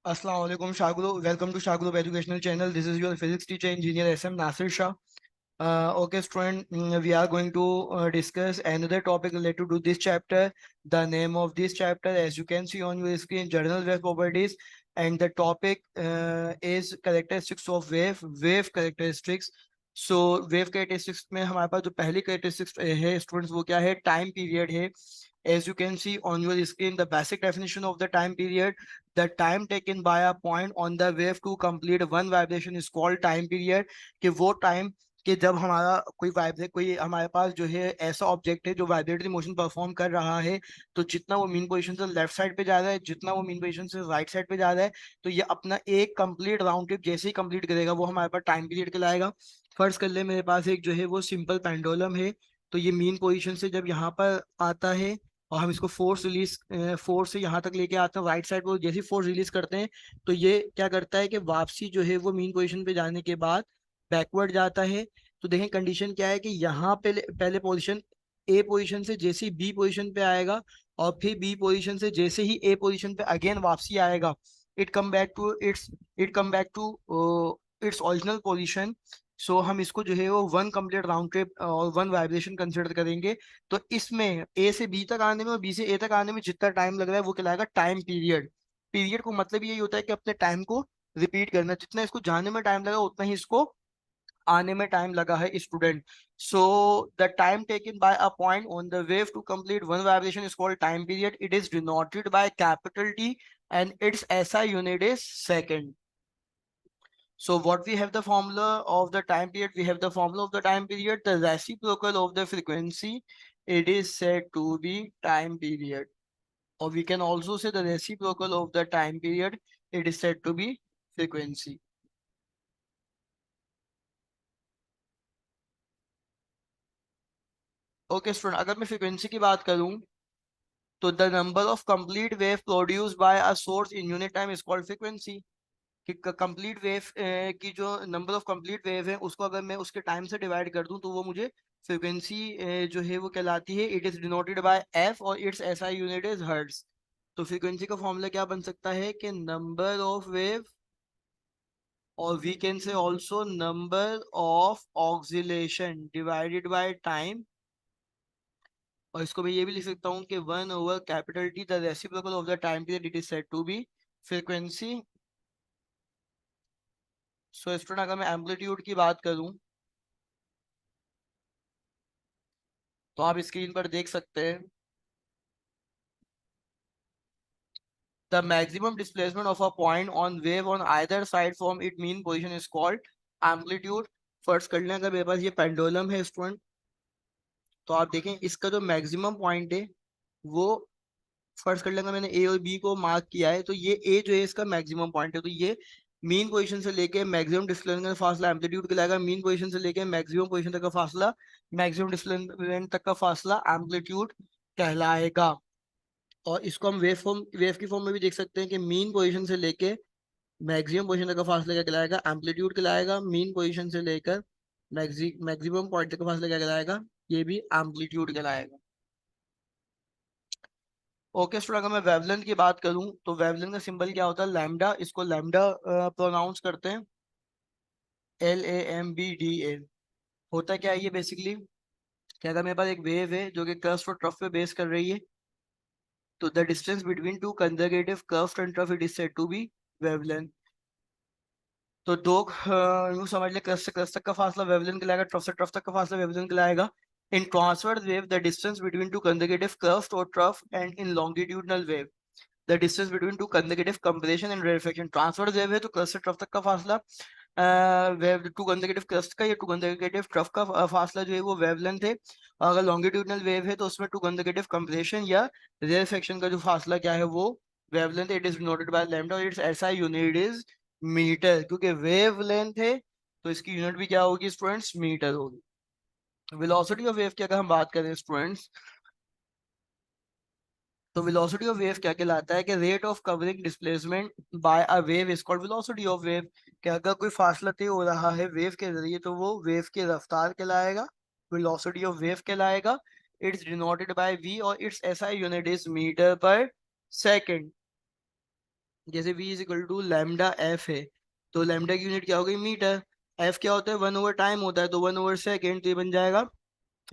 Assalamu alaikum Shagulu. Welcome to Shagulu Educational Channel. This is your physics teacher engineer SM Nasir Shah. Okay, student, we are going to discuss another topic related to this chapter. The name of this chapter, as you can see on your screen, general wave properties, and the topic is characteristics of wave characteristics. So wave characteristics में हमारे पास जो पहली characteristics है students वो क्या है? Time period है. As you can see on your screen, the basic definition of the time period, the time taken by a point on the wave to complete one vibration is called time period. कि वो time कि जब हमारा कोई हमारे पास जो है ऐसा ऑब्जेक्ट है जो वाइब्रेटरी मोशन परफॉर्म कर रहा है, तो जितना वो मीन पोजीशन से लेफ्ट साइड पे जा रहा है, जितना वो मीन पोजीशन से राइट साइड पे जा रहा है, तो ये अपना एक कंप्लीट राउंड ट्रिप जैसे ही कंप्लीट करेगा वो हमारे पास टाइम पीरियड कहलाएगा। फर्ज कर ले मेरे पास एक जो है वो सिंपल पेंडुलम है। तो ये मीन पोजीशन से जब यहाँ पर आता है और हम इसको फोर्स से यहाँ तक लेके आते हैं राइट साइड पर, जैसे फोर्स रिलीज करते हैं तो ये क्या करता है कि वापसी जो है वो मीन पोजीशन पे जाने के बाद बैकवर्ड जाता है। तो देखें कंडीशन क्या है कि यहाँ पे पहले पोजीशन ए पोजीशन से जैसे ही बी पोजीशन पे आएगा और फिर बी पोजीशन से जैसे ही ए पोजीशन पे अगेन वापसी आएगा, it come back to its original position. So हम इसको जो है वो वन कंप्लीट राउंड ट्रिप और वन वाइब्रेशन कंसिडर करेंगे। तो इसमें ए से बी तक आने में और बी से ए तक आने में जितना टाइम लग रहा है वो कहलाएगा टाइम पीरियड। पीरियड को मतलब यही होता है कि अपने टाइम को रिपीट करना, जितना इसको जाने में टाइम लगा उतना ही इसको आने में टाइम लगा है student. So the time taken by a point on the wave to complete one vibration is called time period. It is denoted by capital T and its SI unit is second. So what we have the formula of the time period? We have the formula of the time period, the reciprocal of the frequency. It is said to be time period. Or we can also say the reciprocal of the time period. It is said to be frequency. Okay student, अगर मैं frequency की बात करूं तो the number of complete wave produce by a source in unit time is called frequency. कि complete wave की जो number of complete wave है उसको अगर मैं उसके टाइम से डिवाइड कर दूं तो वो मुझे फ्रीक्वेंसी जो है वो कहलाती है। It is denoted by F और its SI unit is hertz. तो फ्रीक्वेंसी का फॉर्मूला क्या बन सकता है कि नंबर ऑफ वेव, और we can say also number of oscillation divided by time. और इसको मैं ये भी लिख सकता हूँ कि one over capital T the reciprocal of the time period it is said to be frequency. So student, अगर मैं एम्पलीट्यूड की बात करूं तो आप स्क्रीन पर देख सकते हैं the maximum displacement of a point on wave on either side from it mean position is called amplitude. First कर लें, अगर मेरे पास ये पेंडुलम है स्टूडेंट, तो आप देखें इसका जो मैक्सिमम पॉइंट है वो, फर्स्ट कर लेंगे मैंने ए और बी को मार्क किया है, तो ये ए जो है इसका मैक्सिमम पॉइंट है। तो ये मीन पोजीशन से लेके मैक्सिमम डिस्प्लेसमेंट का फासला एम्पलीट्यूड कहलाएगा। मीन पोजीशन से लेके मैक्सिमम पोजीशन तक का फासला, मैक्सिमम डिस्प्लेसमेंट तक का फासला एम्पलीट्यूड कहलाएगा। और इसको हम वेव की फॉर्म में भी देख सकते हैं कि मीन पोजीशन से लेके मैक्सिमम पोजीशन तक का फासला क्या कहलाएगा? एम्पलीट्यूड कहलाएगा। मीन पोजीशन से लेकर मैक्सिमम पॉइंट तक का फासला क्या कहलाएगा? ये भी एम्पलीट्यूड कहलाएगा। ओके स्टूडेंट, अगर मैं वेवलेंथ की बात करूं तो वेवलेंथ का सिंबल क्या होता है? लैम्डा। इसको लैम्डा प्रोनाउंस करते हैं LAMBDA। होता क्या है ये बेसिकली कि अगर मेरे पास एक वेव है जो कि कर्व और ट्रफ पे बेस कर रही है, तो the distance between two conservative curve and trough it is said to be wavelength. तो दो यूं समझ ले, कर्व से कर्व तक का फासला वेवलेंथ कहलाएगा, ट्रफ से ट्रफ तक का फासला वेवलेंथ कहलाएगा। In transverse wave the distance between two conservative curve और trough, and in longitudinal wave the distance between two consecutive compression and rarefaction. Transverse wave है तो क्रस्ट से ट्रफ तक का फासला वेव टू कंसेक्यूटिव क्रस्ट का या टू कंसेक्यूटिव ट्रफ का फासला जो है वो वेवलेंथ है। और अगर लॉन्गिट्यूडनल वेव है तो उसमें टू कंसेक्यूटिव कंप्रेशन या रेरिफिकेशन का जो फासला क्या है वो wavelength. It is noted by lambda और its SI unit is metre. क्योंकि वेवलेंथ है तो इसकी यूनिट भी क्या होगी स्टूडेंट्स? मीटर होगी। वेलोसिटी ऑफ वेव की अगर हम बात करें स्टूडेंट्स, तो वेलोसिटी ऑफ वेव क्या कहलाता है कि rate of covering displacement bye a wave is called velocity of wave. कि अगर कोई फासला तय हो रहा है वेव के जरिए तो वो वेव की रफ्तार कहलाएगा, वेलोसिटी ऑफ वेव कहलाएगा। इट्स डिनोटेड बाय वी और its SI unit is metre per second. जैसे v is equal to lambda F है, तो लैम्डा की यूनिट क्या हो गई, मीटर। एफ क्या होता है, 1/टाइम होता है, तो 1/सेकेंड, तो ये बन जाएगा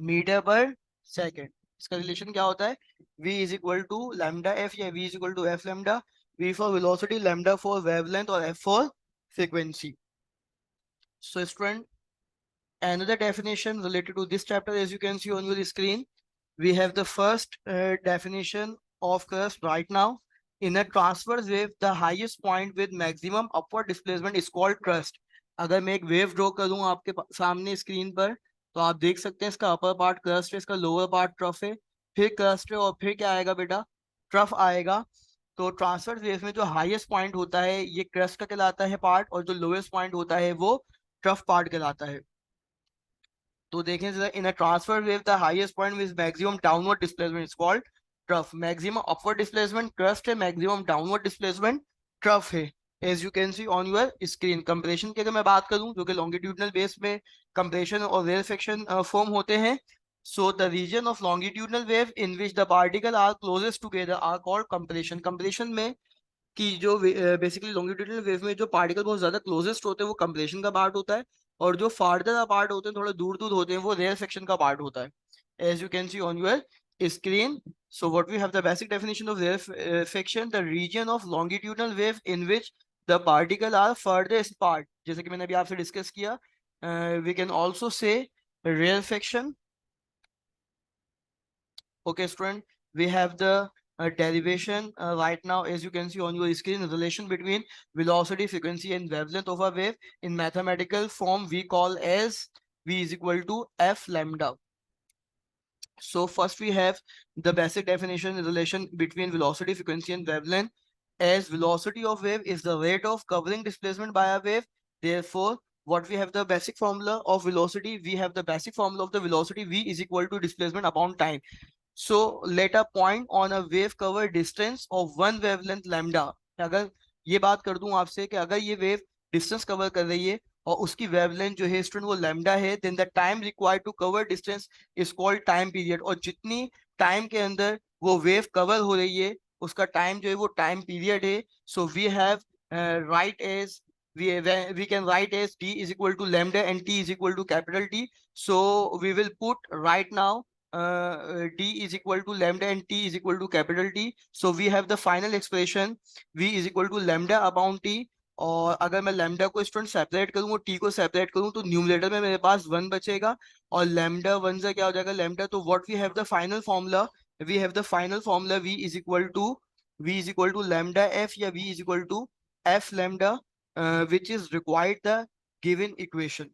मीटर पर सेकेंड। इसका रिलेशन क्या होता है, v is equal to lambda F या v is equal to F lambda, v for velocity, lambda for wavelength और f for frequency. So student, another definition related to this chapter, as you can see on your screen, we have the first definition of crust right now. In a transverse wave, the highest point with maximum upward displacement is called crust. अगर मैं एक wave draw करूं आपके सामने screen पर, तो आप देख सकते हैं इसका अपर पार्ट क्रस्ट है, इसका लोअर पार्ट ट्रफ है, फिर क्रस्ट है और फिर क्या आएगा बेटा, ट्रफ आएगा। तो ट्रांसवर्स वेव में जो हाईएस्ट पॉइंट होता है ये क्रस्ट का कहलाता है पार्ट, और जो लोएस्ट पॉइंट होता है वो ट्रफ पार्ट कहलाता है। तो देखें जरा, in a transfer wave the highest point with maximum downward displacement is called trough. Maximum upward displacement crest है, मैक्सिमम डाउनवर्ड डिस्प्लेसमेंट ट्रफ है, as you can see on your screen. Compression की अगर मैं बात करूं, जो कि लॉन्गिट्यूडनल बेस में कंप्रेशन और रेयरफेक्शन फॉर्म होते हैं, so the region of longitudinal wave in which the particle are closest together are called compression. Compression में कि जो बेसिकली लॉन्गिट्यूडनल वेव में जो पार्टिकल बहुत ज्यादा क्लोजेस्ट होते हैं वो कंप्रेशन का पार्ट होता है, और जो फार्दर अपार्ट होते हैं, थोड़ा दूर दूर होते हैं, वो रेयर सेक्शन का पार्ट होता है, as you can see on your screen. So what we have the basic definition of rare section, the region of longitudinal wave in which the particle are farthest part, जैसे कि मैंने अभी आपसे discuss किया। We can also say rare section. Okay, student, we have the derivation right now, as you can see on your screen, the relation between velocity, frequency, and wavelength of a wave. In mathematical form, we call as v is equal to f lambda. So first we have the basic definition, the relation between velocity, frequency, and wavelength. As velocity of wave is the rate of covering displacement by a wave. Therefore, what we have the basic formula of velocity, we have the basic formula of the velocity v is equal to displacement upon time. So let a point on a wave cover distance of one wavelength lambda. अगर ये बात कर दूं आपसे कि अगर ये wave distance cover कर रही है और उसकी वेवलेंथ जो है स्टूडेंट वो लैम्डा है, then the time required to cover distance is called time period. और जितनी टाइम के अंदर वो वेव कवर हो रही है उसका टाइम जो है वो टाइम पीरियड है। So we have write as we can write as t is equal to lambda and t is equal to capital T. So we will put right now d is equal to lambda and t is equal to capital T. So we have the final expression v is equal to lambda upon t. और अगर मैं lambda को student separate करूँ और T को separate करूँ, तो numerator में मेरे पास 1 बचेगा, और लैम्डा 1 से क्या हो जाएगा लैम्डा। तो what we have the final formula, we have the final formula v is equal to lambda F या v is equal to F lambda, which is required the given equation.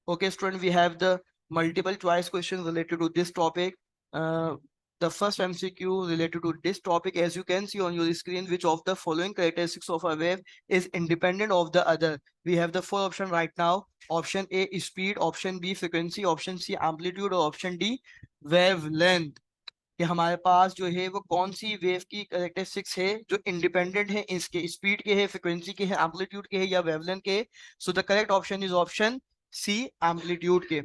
Okay, student, we have the multiple choice questions related to this topic. Uh, the first MCQ related to this topic, as you can see on your screen, which of the following characteristics of a wave is independent of the other? We have the four option right now. Option A is speed, option B frequency, option C amplitude, और option D wavelength. कि हमारे पास जो है वो कौन सी wave की characteristics है जो इंडिपेंडेंट है, इसके स्पीड के है, फ्रिक्वेंसी के है, एम्पलीट्यूड के है या वेवलेंथ के। So the correct option is option C, amplitude के।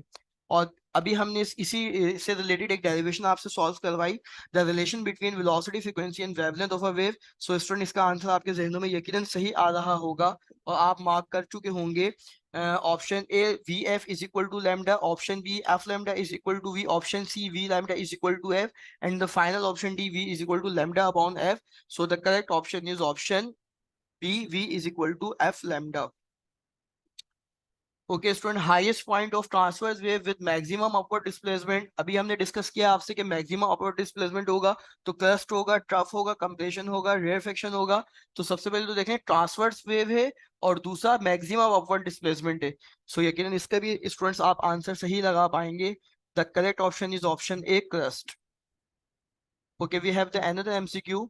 और अभी हमने इसी से रिलेटेड एक डेरिवेशन आपसे सॉल्व करवाई, the relation between velocity, frequency and wavelength of a wave. So student, इसका आंसर आपके जहनों में यकीनन सही आ रहा होगा और आप मार्क कर चुके होंगे। Option A V F is equal to lambda, option B F lambda is equal to V, option C V lambda is equal to F, and the final option D, V is equal to lambda upon F. So the correct option is option B, V is equal to F lambda. Okay student, highest point of transverse wave with maximum upward displacement, अभी हमने discuss किया आपसे कि maximum upward displacement होगा तो crust होगा, trough होगा, compression होगा, रेयरफेक्शन होगा। तो सबसे पहले तो देखें ट्रांसवर्स वेव है और दूसरा मैक्सिमम अपवर्ड डिस्प्लेसमेंट है। सो यकीनन इसका भी स्टूडेंट्स आप आंसर सही लगा पाएंगे। The correct option is option A, crest. Okay, we have the another MCQ,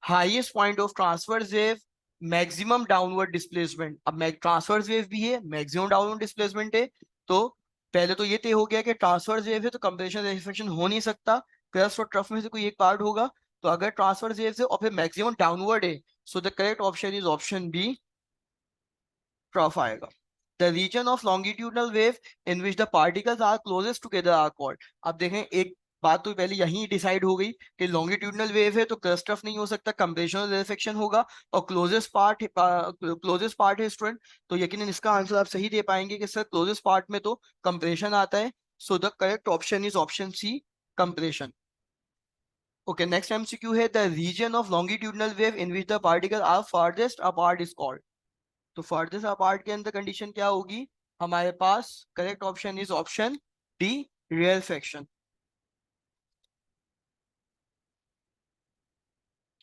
highest point of transverse wave maximum downward displacement. अब ट्रांसवर्स वेव भी है, मैक्सिमम डाउनवर्ड डिस्प्लेसमेंट है, तो पहले तो ये तय हो गया कि ट्रांसवर्स वेव है तो कंप्रेशन रेफ्रिक्शन हो नहीं सकता, क्रस्ट और ट्रफ में से कोई एक पार्ट होगा। तो अगर ट्रांसवर्स वेव है और फिर मैक्सिमम डाउनवर्ड है, so the correct option is option B, trough आएगा। The region of longitudinal wave in which the particles are closest together are called. अब देखें एक बात तो पहले यही डिसाइड हो गई कि लॉन्गिट्यूडनल वेव है तो क्रस्ट रफ नहीं हो सकता, कंप्रेशन रेफेक्शन होगा, और क्लोजेस्ट पार्ट है स्टूडेंट, तो यकीनन इसका आंसर आप सही दे पाएंगे कि सर क्लोजेस्ट पार्ट में तो कंप्रेशन आता है। So the correct option is option C, compression. Okay, next MCQ है the region of longitudinal wave in which the particle are farthest apart is called. तो फारदेस्ट अपार्ट के अंदर condition क्या होगी हमारे पास? Correct option is option D, rarefaction.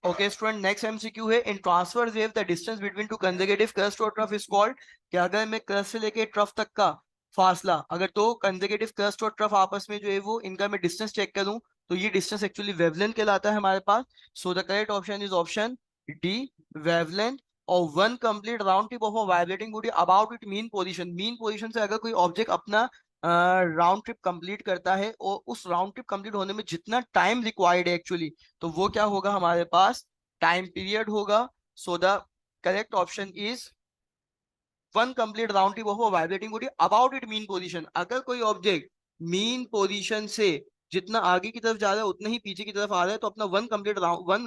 Okay student, next MCQ है in transverse wave the distance between two consecutive crest और trough is called. कि अगर मैं क्रस्ट से लेके ट्रफ तक का फासला, अगर तो कंसेक्यूटिव क्रस्ट और ट्रफ आपस में जो है वो इनका मैं डिस्टेंस चेक करूं, तो ये डिस्टेंस एक्चुअली वेवलेंथ कहलाता है हमारे पास। So the correct option is option D, wavelength. और one complete round trip of a vibrating body about it mean position से अगर कोई ऑब्जेक्ट अपना राउंड ट्रिप कंप्लीट करता है और उस राउंड ट्रिप कंप्लीट होने में जितना टाइम रिक्वायर्ड है एक्चुअली, तो वो क्या होगा हमारे पास? टाइम पीरियड होगा। सो the correct option is one complete round trip of a vibrating body about it mean position. अगर कोई ऑब्जेक्ट मीन पोजीशन से जितना आगे की तरफ जा रहा है उतना ही पीछे की तरफ आ रहा है, तो अपना वन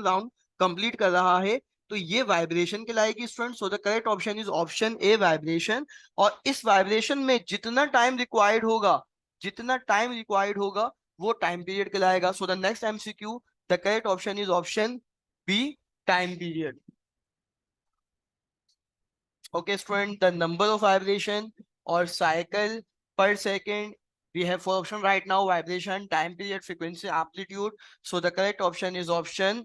राउंड कंप्लीट कर रहा है, तो ये वाइब्रेशन कहलाएगी student. So the correct option is option A, vibration. और इस वाइब्रेशन में जितना टाइम रिक्वायर्ड होगा वो टाइम पीरियड कहलाएगा। So the next MCQ, the correct option is option B, time period. Okay, student, the number of vibration or cycle per second, we have four option right now: vibration, time period, frequency, amplitude. So the correct option is option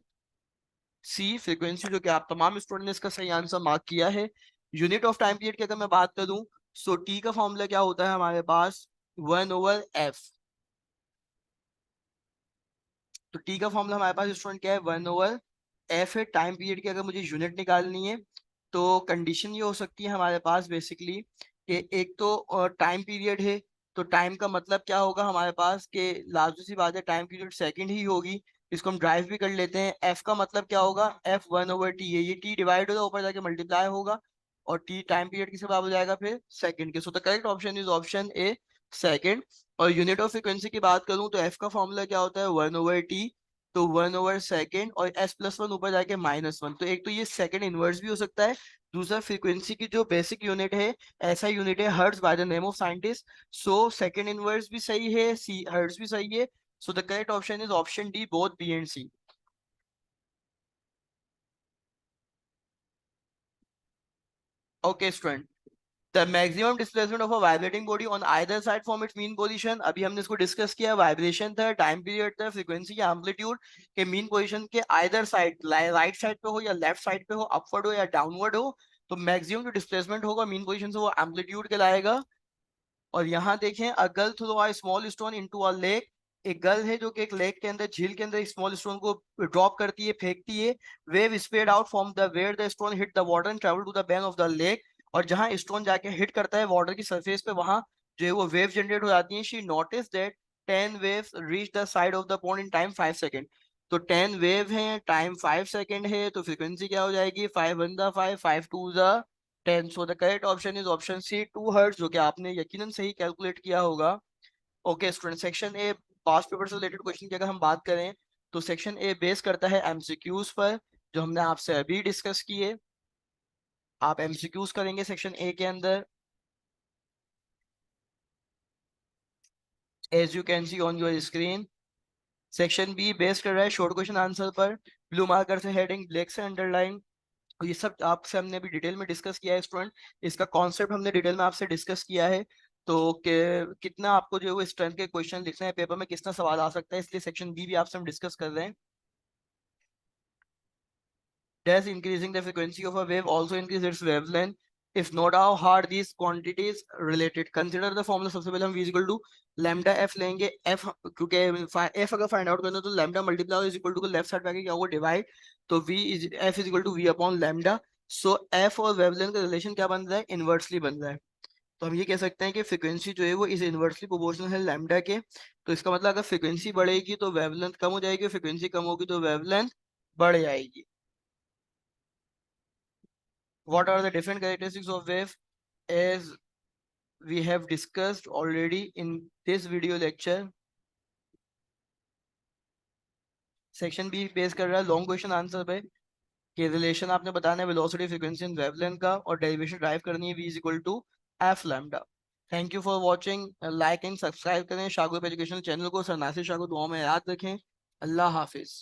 C, frequency, जो कि आप तमाम student ने इसका सही answer mark किया है। Unit of time period की अगर मैं बात करूं, सो टी का फॉर्मूला क्या होता है हमारे पास? 1/f। तो टी का फॉर्मूला हमारे पास स्टूडेंट क्या है? 1/f है। टाइम पीरियड की अगर मुझे यूनिट निकालनी है, तो कंडीशन ये हो सकती है हमारे पास बेसिकली कि एक तो टाइम पीरियड है, तो टाइम का मतलब क्या होगा हमारे पास? कि लाजमी सी बात है टाइम पीरियड सेकंड ही होगी। इसको हम ड्राइव भी कर लेते हैं। एफ का मतलब क्या होगा? एफ 1/t है, ये टी डिवाइड होगा ऊपर जाके मल्टीप्लाई होगा, और टी टाइम पीरियड किसके बराबर हो जाएगा फिर? सेकंड के। So the correct option is option A, second. और यूनिट ऑफ फ्रिक्वेंसी की बात करूं तो एफ का फॉर्मूला क्या होता है? 1/t। तो 1/2 और s+1 ऊपर जाके -1। तो एक तो ये सेकंड इनवर्स भी हो सकता है। दूसरा, फ्रीक्वेंसी की जो बेसिक यूनिट है, ऐसा यूनिट है hertz by the name of scientist. So second inverse भी सही है, सी हर्ट्ज भी सही है। So the correct option is option D, both B and C. Okay student, the maximum displacement of a vibrating body on either side from its mean position. अभी हमने इसको discuss किया, वाइब्रेशन था, time period था, frequency या amplitude के mean position के either side, right side पे हो या लेफ्ट साइड पे हो, अपवर्ड हो या डाउनवर्ड हो, तो मैक्सिमम जो डिस्प्लेसमेंट होगा मीन पोजीशन से वो एम्पलीट्यूड कहलाएगा। और यहाँ देखें, a girl throw a small stone into a lake. एक गर्ल है जो कि एक लेक के अंदर, झील के अंदर एक स्मॉल स्टोन को ड्रॉप करती है, फेंकती है। Wave spread out from the where the stone hit the water and travel to the bank of the lake. और जहां स्टोन जाके हिट करता है वाटर की सरफेस पे, वहां जो है वो वेव जनरेट हो जाती है। She notice that 10 waves reach the side of the pond in time 5 second. तो 10 वेव है, टाइम 5 सेकेंड है, तो फ्रीक्वेंसी क्या हो जाएगी? 5 1 5, 5 2 10। So the correct option is option C, 2 hertz, जो कि आपने यकीनन सही कैलकुलेट किया होगा। Okay student, section A past paper से रिलेटेड क्वेश्चन की अगर हम बात करें, तो सेक्शन ए बेस करता है एमसीक्यूज पर, जो हमने आपसे अभी डिस्कस किए। आप एमसीक्यूज करेंगे सेक्शन ए के अंदर, as you can see on your screen. Section B base कर रहा है शॉर्ट क्वेश्चन आंसर पर, ब्लू मार्कर से हेडिंग, ब्लैक से अंडरलाइन। तो ये सब आपसे हमने अभी डिटेल में डिस्कस किया है स्टूडेंट। इसका कॉन्सेप्ट हमने डिटेल में आपसे डिस्कस किया है। तो कितना आपको जो है वो स्ट्रेंथ के क्वेश्चन लिखना है पेपर में, कितना सवाल आ सकता है, इसलिए सेक्शन बी भी आपसे हम डिस्कस कर रहे हैं। Does increasing the frequency of a wave also increase its wavelength? If not, how hard these quantities related? Consider the formula। सबसे पहले हम v is equal to lambda f लेंगे। f क्योंकि f अगर फाइंड आउट करना है तो lambda multiply is equal to left side पे आके क्या होगा? डिवाइड। तो f is equal to v upon lambda। So f और वेवलेंथ का रिलेशन क्या बन रहा है? इनवर्सली बन रहा है। तो हम ये कह सकते हैं कि फ्रीक्वेंसी जो है वो इस इनवर्सली प्रोपोर्शनल है लैम्डा के। तो इसका मतलब अगर फ्रीक्वेंसी बढ़ेगी तो वेवलेंथ कम हो जाएगी, फ्रीक्वेंसी कम होगी तो वेवलेंथ बढ़ जाएगी। What are the different characteristics of wave? As we have discussed already in this video lecture, section B base कर रहा है लॉन्ग क्वेश्चन आंसर पे, कि रिलेशन आपने बताना है वेलोसिटी फ्रीक्वेंसी एंड वेवलेंथ का, और डेरिवेशन ड्राइव करनी है v is equal to F lambda. Thank you for watching, like and subscribe करें शागुब एजुकेशनल चैनल को। सर नासिर शाह को दुआ में याद रखें। अल्लाह हाफिज।